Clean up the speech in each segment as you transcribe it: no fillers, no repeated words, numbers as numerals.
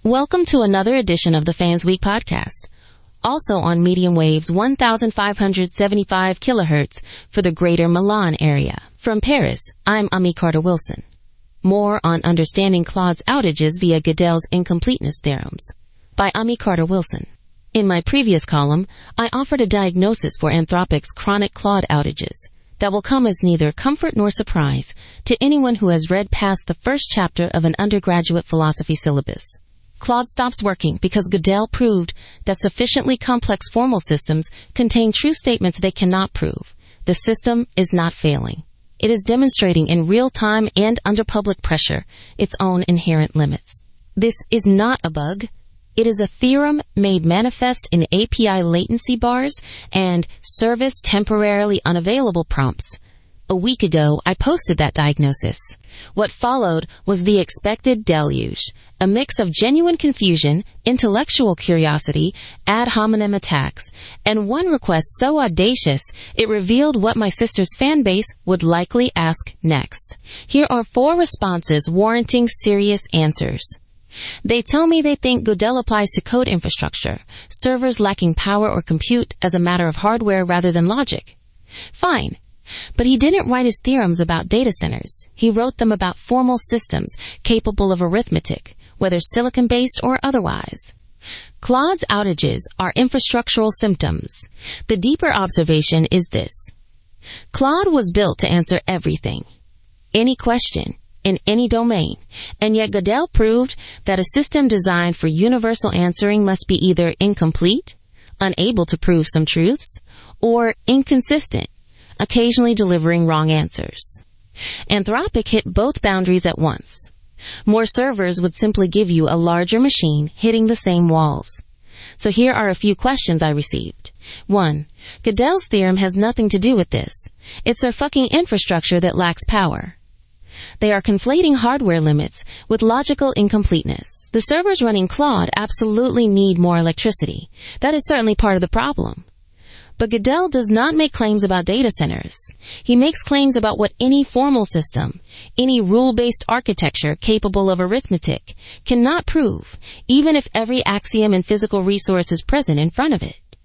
Welcome to another edition of the Fans Week podcast. Also on medium waves 1,575 kilohertz for the greater Milan area. From Paris, I'm Ami Carter-Wilson. More on understanding Claude's outages via Gödel's Incompleteness Theorems by Ami Carter-Wilson. In my previous column, I offered a diagnosis for Anthropic's chronic Claude outages that will come as neither comfort nor surprise to anyone who has read past the first chapter of an undergraduate philosophy syllabus. Claude stops working because Gödel proved that sufficiently complex formal systems contain true statements they cannot prove. The system is not failing. It is demonstrating in real time and under public pressure its own inherent limits. This is not a bug. It is a theorem made manifest in API latency bars and service temporarily unavailable prompts. A week ago, I posted that diagnosis. What followed was the expected deluge, a mix of genuine confusion, intellectual curiosity, ad hominem attacks, and one request so audacious it revealed what my sister's fan base would likely ask next. Here are 4 responses warranting serious answers. They tell me they think Gödel applies to code infrastructure, servers lacking power or compute as a matter of hardware rather than logic. Fine. But he didn't write his theorems about data centers. He wrote them about formal systems capable of arithmetic, whether silicon-based or otherwise. Claude's outages are infrastructural symptoms. The deeper observation is this. Claude was built to answer everything, any question, in any domain, and yet Gödel proved that a system designed for universal answering must be either incomplete, unable to prove some truths, or inconsistent, occasionally delivering wrong answers. Anthropic hit both boundaries at once. More servers would simply give you a larger machine hitting the same walls. So here are a few questions I received. 1. Gödel's theorem has nothing to do with this. It's their fucking infrastructure that lacks power. They are conflating hardware limits with logical incompleteness. The servers running Claude absolutely need more electricity. That is certainly part of the problem. But Gödel does not make claims about data centers. He makes claims about what any formal system, any rule-based architecture capable of arithmetic, cannot prove, even if every axiom and physical resource is present in front of it.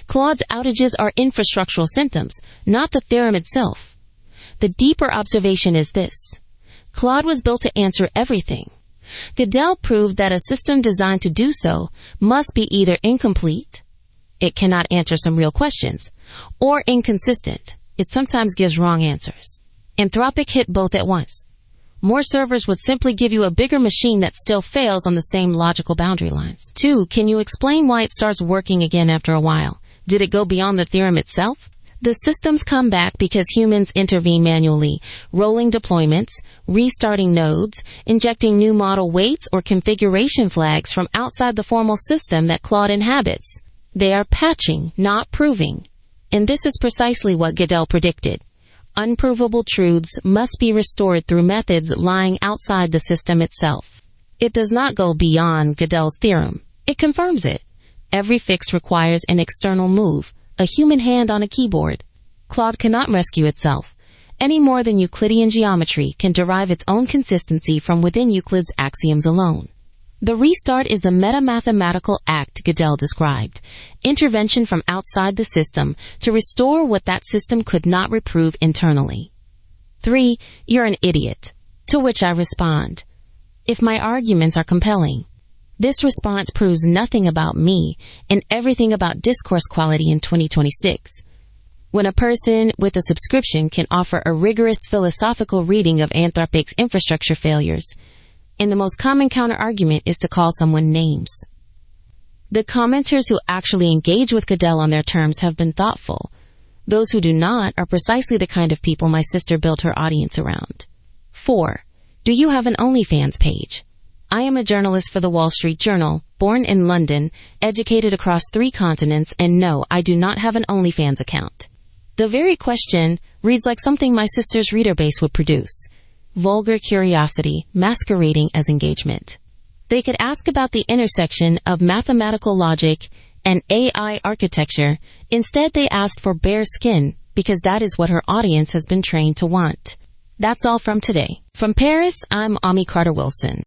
Claude's outages are infrastructural symptoms, not the theorem itself. The deeper observation is this. Claude was built to answer everything. Gödel proved that a system designed to do so must be either incomplete, it cannot answer some real questions, or inconsistent. It sometimes gives wrong answers. Anthropic hit both at once. More servers would simply give you a bigger machine that still fails on the same logical boundary lines. 2. Can you explain why it starts working again after a while? Did it go beyond the theorem itself? The systems come back because humans intervene manually, rolling deployments, restarting nodes, injecting new model weights or configuration flags from outside the formal system that Claude inhabits. They are patching, not proving. And this is precisely what Gödel predicted. Unprovable truths must be restored through methods lying outside the system itself. It does not go beyond Gödel's theorem. It confirms it. Every fix requires an external move, a human hand on a keyboard. Claude cannot rescue itself, any more than Euclidean geometry can derive its own consistency from within Euclid's axioms alone. The restart is the meta-mathematical act Gödel described, intervention from outside the system to restore what that system could not reprove internally. 3. You're an idiot. To which I respond, if my arguments are compelling. This response proves nothing about me and everything about discourse quality in 2026. When a person with a subscription can offer a rigorous philosophical reading of Anthropic's infrastructure failures, and the most common counter-argument is to call someone names. The commenters who actually engage with Gödel on their terms have been thoughtful. Those who do not are precisely the kind of people my sister built her audience around. 4. Do you have an OnlyFans page? I am a journalist for the Wall Street Journal, born in London, educated across 3 continents, and no, I do not have an OnlyFans account. The very question reads like something my sister's reader base would produce. Vulgar curiosity masquerading as engagement. They could ask about the intersection of mathematical logic and AI architecture. Instead, they asked for bare skin because that is what her audience has been trained to want. That's all from today. From Paris, I'm Ami Carter-Wilson.